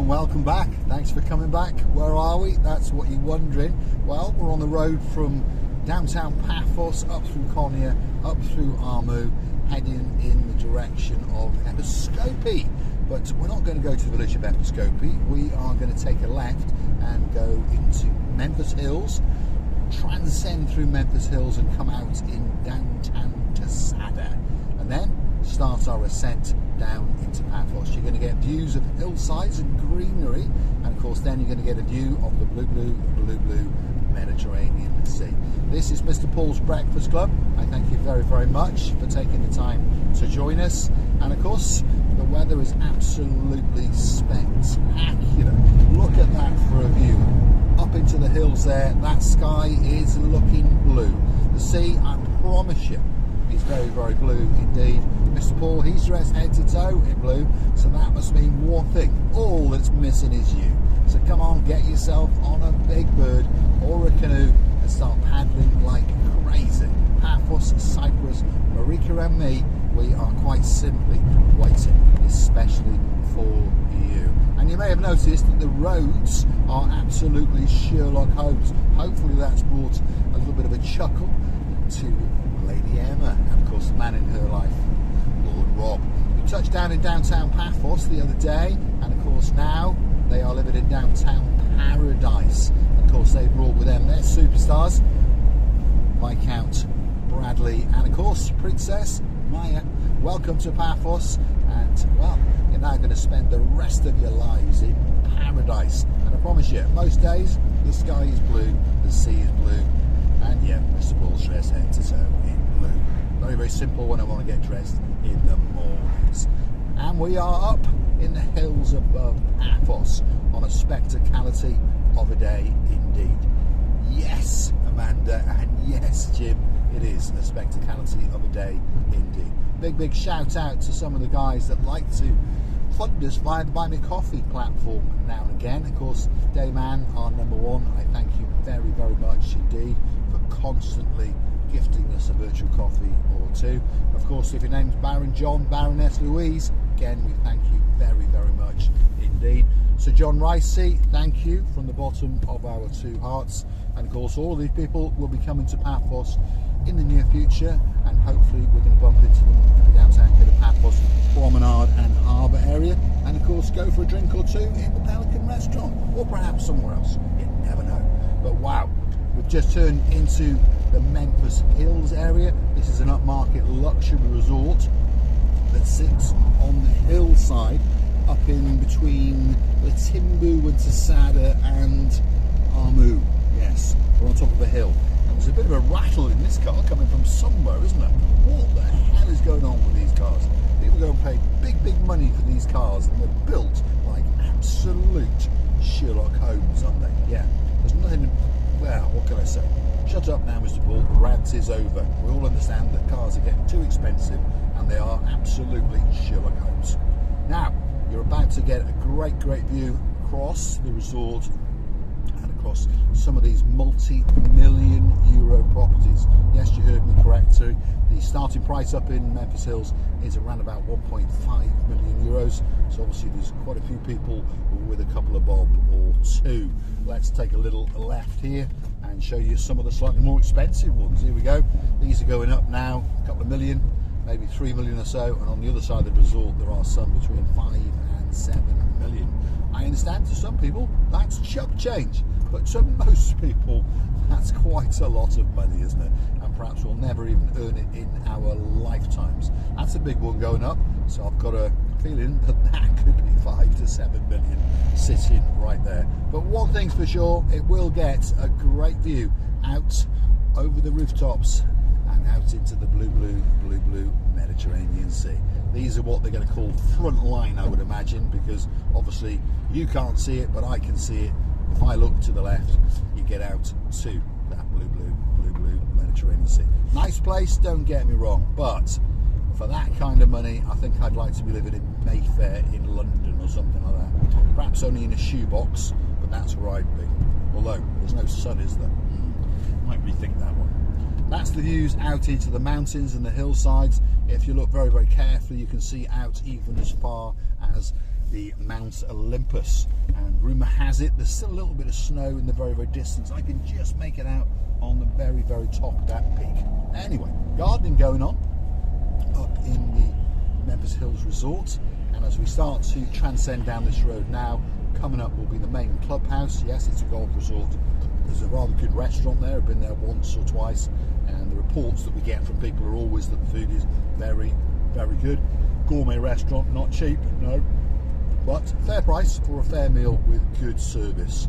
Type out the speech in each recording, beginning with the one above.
and welcome back. Thanks for coming back. Where are we? That's what you're wondering. Well, we're on the road from downtown Paphos up through Konya, up through Armu, heading in the direction of Episkopi. But we're not going to go to the village of Episkopi. We are going to take a left and go into Minthis Hills, transcend through Minthis Hills and come out in downtown Tasada, and then start our ascent down into Paphos. You're going to get views of hillsides and greenery, and of course then you're going to get a view of the blue Mediterranean Sea. This is Mr. Paul's Breakfast Club. I thank you very, very much for taking the time to join us, and of course the weather is absolutely spectacular. Look at that for a view. Up into the hills there, that sky is looking blue. The sea, I promise you, is very, very blue indeed. Mr. Paul, he's dressed head to toe in blue, so that must mean one thing: all that's missing is you. So come on, get yourself on a big bird or a canoe and start paddling like crazy. Paphos Cyprus, Marika and me, we are quite simply waiting, especially for you. And you may have noticed that the roads are absolutely Sherlock Holmes. Hopefully that's brought a little bit of a chuckle to Lady Emma, and of course the man in her life, Lord Rob. We touched down in downtown Paphos the other day, and of course now they are living in downtown paradise. Of course they brought with them their superstars, Viscount Bradley and of course Princess Maya. Welcome to Paphos, and well, you're now going to spend the rest of your lives in paradise. And I promise you, most days the sky is blue, the sea is blue, and yeah, Mr. Paul's dressed head to toe in blue. Very, very simple when I want to get dressed in the mornings. And we are up in the hills above Paphos on a spectacality of a day indeed. Yes, Amanda, and yes, Jim, it is a spectacality of a day indeed. Big shout out to some of the guys that like to fund us via the Buy Me Coffee platform now and again. Of course, Dayman, our number one, I thank you very, very much indeed for constantly gifting us a virtual coffee or two. Of course, if your name's Baron John, Baroness Louise, again, we thank you very, very much indeed. So John Ricey, thank you from the bottom of our two hearts. And of course, all of these people will be coming to Paphos in the near future, and hopefully we're going to bump into them in the downtown bit of Paphos Promenade and Harbour area, and of course go for a drink or two in the Pelican restaurant, or perhaps somewhere else. You never know. But wow, we've just turned into the Minthis Hills area. This is an upmarket luxury resort that sits on the hillside up in between the Timbu and Tasada and Armu. Yes, we're on top of a hill. And there's a bit of a rattle in this car coming from somewhere, isn't there? What the hell is going on with these cars? People go and pay big money for these cars, and they're built like absolute Sherlock Holmes, aren't they? Yeah, there's nothing. Well, what can I say? Shut up now, Mr. Paul. The rant is over. We all understand that cars are getting too expensive, and they are absolutely Sherlock Holmes. Now, you're about to get a great view across the resort and across some of these multi-million euro properties. Yes, you heard me correctly. The starting price up in Minthis Hills is around about 1.5 million euros. So obviously there's quite a few people with a couple of bob or two. Let's take a little left here and show you some of the slightly more expensive ones. Here we go. These are going up now, a couple of million, maybe 3 million or so, and on the other side of the resort there are some between 5 and 7 million. I understand to some people that's chump change, but to most people that's quite a lot of money, isn't it? And perhaps we'll never even earn it in our lifetimes. That's a big one going up, so I've got a feeling that could be 5 to 7 million sitting right there. But one thing's for sure, it will get a great view out over the rooftops and out into the blue Mediterranean Sea. These are what they're going to call front line, I would imagine, because obviously you can't see it, but I can see it. If I look to the left, you get out to that blue Mediterranean Sea. Nice place, don't get me wrong, but for that kind of money, I think I'd like to be living in Mayfair in London or something like that. Perhaps only in a shoebox, but that's where I'd be. Although there's no sun, is there? Might rethink that one. That's the views out into the mountains and the hillsides. If you look very, very carefully, you can see out even as far as the Mount Olympus, and rumour has it there's still a little bit of snow in the very, very distance. I can just make it out on the very, very top of that peak. Anyway, gardening going on up in the Minthis Hills Resort, and as we start to transcend down this road now, coming up will be the main clubhouse. Yes, it's a golf resort. There's a rather good restaurant there. I've been there once or twice, and the reports that we get from people are always that the food is very, very good. Gourmet restaurant, not cheap, no, but fair price for a fair meal with good service.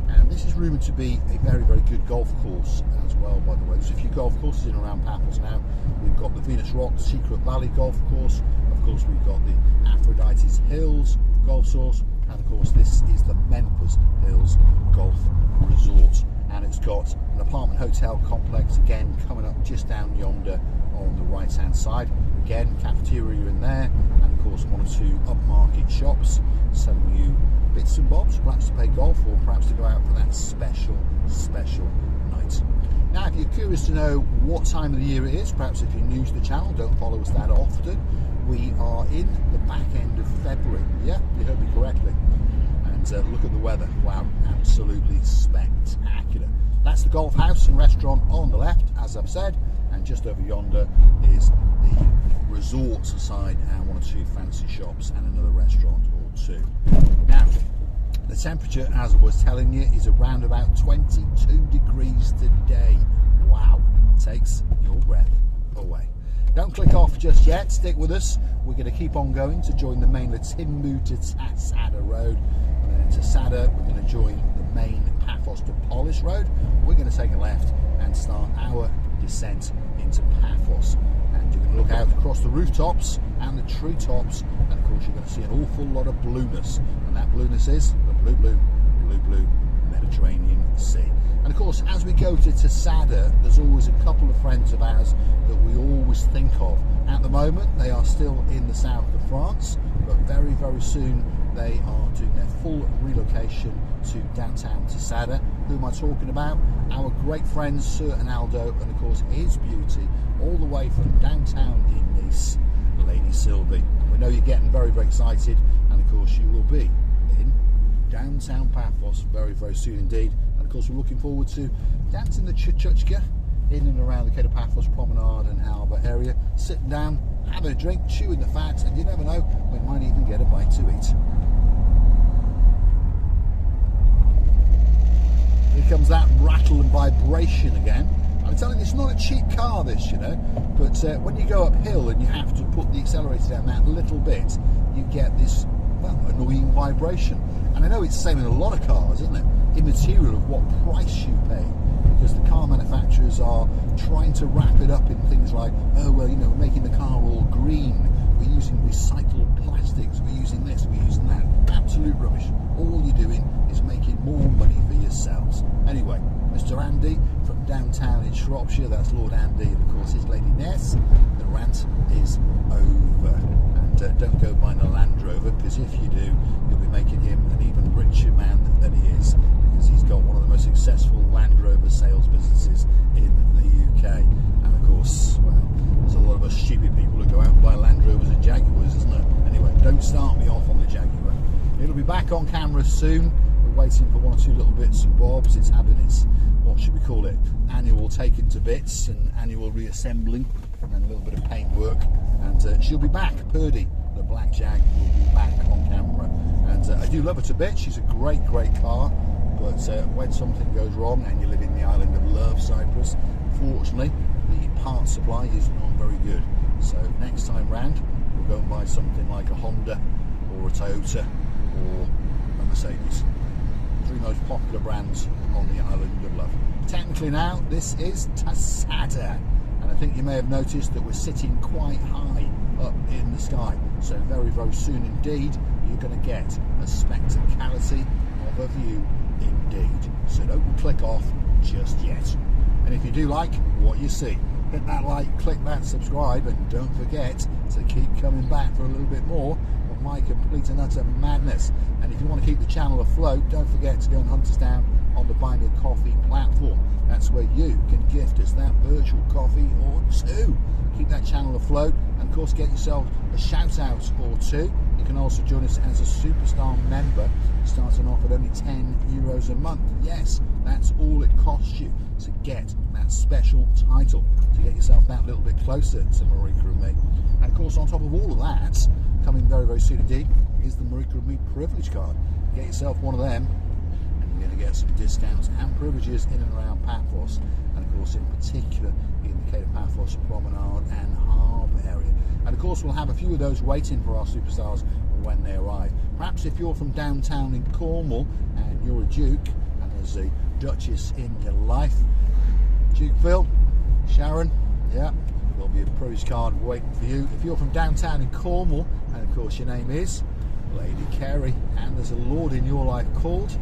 And this is rumoured to be a very, very good golf course as well, by the way. There's a few golf courses in and around Paphos now. We've got the Venus Rock Secret Valley Golf Course. Of course, we've got the Aphrodite's Hills Golf Course. And of course, this is the Minthis Hills Golf Resort. And it's got an apartment hotel complex, again, coming up just down yonder on the right-hand side. Again, cafeteria in there. And of course, one or two upmarket shops selling you bits and bobs, perhaps to play golf or perhaps to go out for that special night. Now, if you're curious to know what time of the year it is, perhaps if you're new to the channel, don't follow us that often, we are in the back end of February. Yeah, you heard me correctly. And look at the weather. Wow, absolutely spectacular. That's the golf house and restaurant on the left, as I've said, and just over yonder is the resort side and one or two fancy shops and another restaurant or two. Now, the temperature, as I was telling you, is around about 22 degrees today. Wow, takes your breath away. Don't click off just yet, stick with us. We're going to keep on going to join the main Latimbu to Sada Road. And then to Sada, we're going to join the main Paphos to Polis Road. We're going to take a left and start our descent into Paphos. And you're going to look out across the rooftops and the treetops, and of course you're going to see an awful lot of blueness. And that blueness is the blue Mediterranean Sea. And of course, as we go to Sada, there's always a couple of friends of ours that we always think of. At the moment, they are still in the south of France, but very, very soon they are doing their full relocation to downtown Sada. Who am I talking about? Our great friends Sir and Aldo, and of course his beauty, all the way from downtown in Nice, Lady Sylvie. And we know you're getting very, very excited, and of course you will be in downtown Paphos very, very soon indeed. And of course we're looking forward to dancing the chuchka in and around the Cape of Paphos Promenade and Harbour area, sitting down, having a drink, chewing the fat, and you never know, we might even get a bite to eat. Here comes that rattle and vibration again. I'm telling you, it's not a cheap car, this, you know, but when you go uphill and you have to put the accelerator down that little bit, you get this, well, annoying vibration. And I know it's the same in a lot of cars, isn't it? Immaterial of what price you pay, because the car manufacturers are trying to wrap it up in things like, oh, well, you know, we're making the car all green, we're using recycled plastics, we're using this, we're using that. Absolute rubbish. All you're doing is making more money for yourselves. Anyway, Mr. Andy from downtown in Shropshire, that's Lord Andy, and of course his Lady Ness. The rant is over. And don't go buying a Land Rover, because if you do, you'll be making him an even richer man than he is, because he's got one of the most successful Land Rover sales businesses in the UK. And of course, well, there's a lot of us stupid people who go out and buy Land Rovers and Jaguars, isn't there? Anyway, don't start me off on the Jaguar. It'll be back on camera soon. We're waiting for one or two little bits and bobs. It's having its, what should we call it, annual taking to bits and annual reassembling, and then a little bit of paint work. And she'll be back. Purdy, the black Jag, will be back on camera. And I do love her to bits. She's a great, great car. But when something goes wrong and you live in the island of Love, Cyprus, unfortunately, the part supply is not very good. So next time round, we'll go and buy something like a Honda or a Toyota or a Mercedes. Three most popular brands on the island of Love. Technically now, this is Sada, and I think you may have noticed that we're sitting quite high up in the sky. So very, very soon indeed, you're going to get a spectacality of a view indeed. So don't click off just yet. And if you do like what you see, hit that like, click that subscribe, and don't forget to keep coming back for a little bit more of my complete and utter madness. And if you want to keep the channel afloat, don't forget to go and hunt us down on the Buy Me a coffee platform. That's where you can gift us that virtual coffee or two. Keep that channel afloat, and of course get yourself a shout out or two. You can also join us as a superstar member, starting off at only €10 a month. Yes, that's all it costs you to get that special title, to get yourself that little bit closer to Marika and me. And of course, on top of all of that, coming very, very soon indeed, is the Marika and me privilege card. Get yourself one of them, and you're going to get some discounts and privileges in and around Paphos, and of course in particular in the Cape of Paphos Promenade and Harbour area. And of course we'll have a few of those waiting for our superstars when they arrive. Perhaps if you're from downtown in Cornwall and you're a Duke and there's a Duchess in your life, Duke Phil, Sharon, yeah, there'll be a privilege card waiting for you. If you're from downtown in Cornwall and of course your name is Lady Kerry and there's a lord in your life called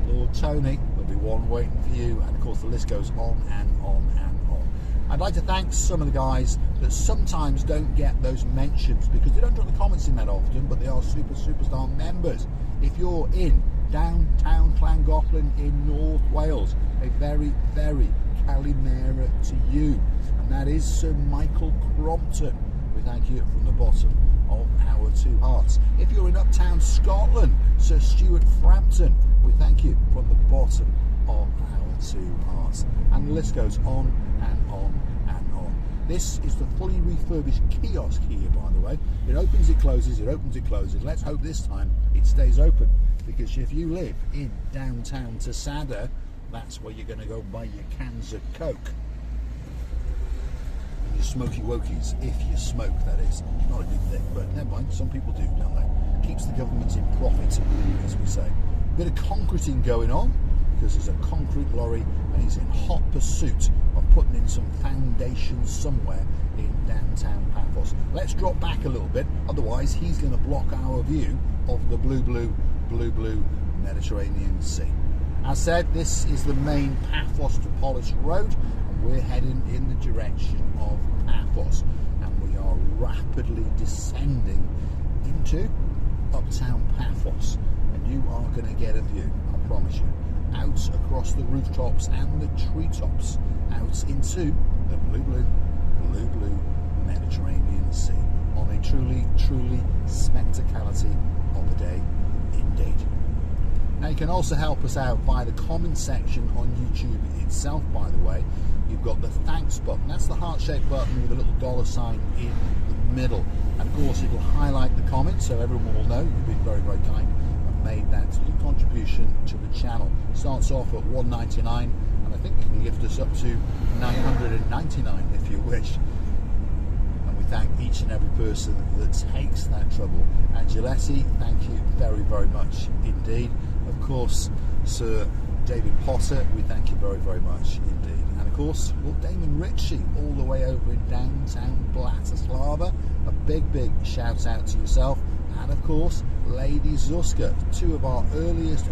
Lord Tony, there'll be one waiting for you, and of course the list goes on and on and on. I'd like to thank some of the guys that sometimes don't get those mentions because they don't drop the comments in that often, but they are superstar members. If you're in downtown Llangollen in North Wales, a very, very Calimera to you, and that is Sir Michael Crompton. We thank you from the bottom of our two hearts. If you're in uptown Scotland, Sir Stuart Frampton, we thank you from the bottom of our two hearts. And the list goes on and on and on. This is the fully refurbished kiosk here, by the way. It opens, it closes, it opens, it closes. Let's hope this time it stays open, because if you live in downtown Tasada, that's where you're going to go buy your cans of Coke. Your smoky wokies, if you smoke, that is. Not a good thing, but never mind, some people do, don't they? Keeps the government in profit, as we say. Bit of concreting going on, because there's a concrete lorry and he's in hot pursuit of putting in some foundations somewhere in downtown Paphos. Let's drop back a little bit, otherwise he's going to block our view of the blue Mediterranean Sea. As said, this is the main Paphos to Polis Road, and we're heading in the direction of Paphos, and we are rapidly descending into uptown Paphos, and you are going to get a view, I promise you, out across the rooftops and the treetops, out into the blue Mediterranean Sea, on a truly spectacality of the day indeed. Now you can also help us out via the comment section on YouTube itself, by the way. You've got the thanks button, that's the heart-shaped button with a little $sign in the middle. And of course it'll highlight the comment so everyone will know you've been very, very kind and made that little contribution to the channel. It starts off at $1.99 and I think you can gift us up to $9.99 if you wish. And we thank each and every person that takes that trouble. Angeletti, thank you very, very much indeed. Of course, Sir David Potter, we thank you very, very much indeed. And of course, well, Damon Ritchie, all the way over in downtown Bratislava, a big shout out to yourself. And of course, Lady Zuska, two of our earliest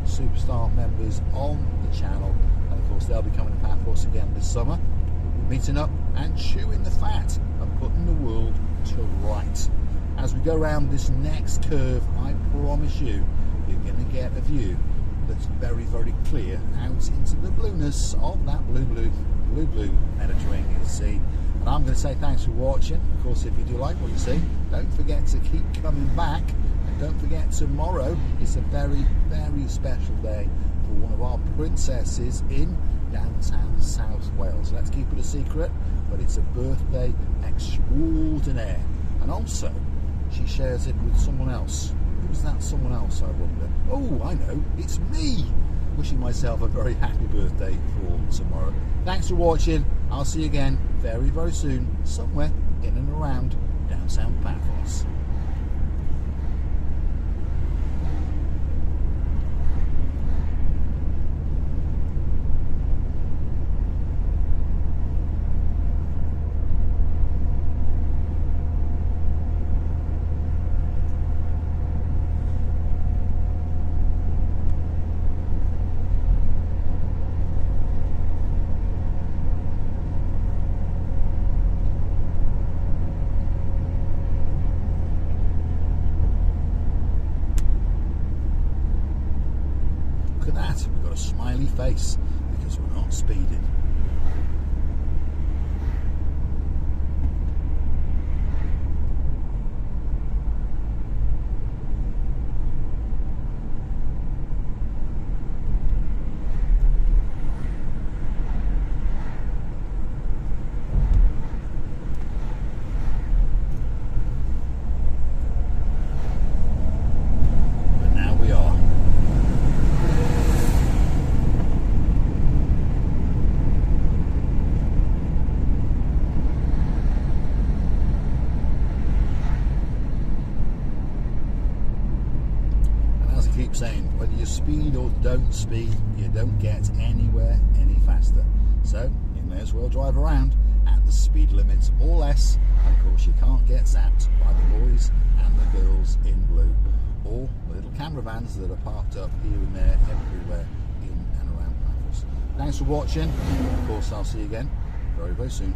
superstar members on the channel. And of course, they'll be coming to Paphos again this summer. We'll be meeting up and chewing the fat and putting the world to rights. As we go around this next curve, I promise you, you're going to get a view that's very, very clear out into the blueness of that blue Mediterranean Sea. And I'm going to say thanks for watching. Of course, if you do like what you see, don't forget to keep coming back, and don't forget tomorrow is a very, very special day for one of our princesses in downtown South Wales. Let's keep it a secret, but it's a birthday extraordinaire, and also she shares it with someone else. Who's that someone else, I wonder? Oh, I know, it's me! Wishing myself a very happy birthday for tomorrow. Thanks for watching. I'll see you again very, very soon, somewhere in and around downtown Paphos. smiley face because we're not speeding. Keep saying, whether you speed or don't speed, you don't get anywhere any faster. So you may as well drive around at the speed limit or less. And of course, you can't get zapped by the boys and the girls in blue, or the little camera vans that are parked up here and there, everywhere in and around Paphos. Thanks for watching. Of course, I'll see you again very, very soon.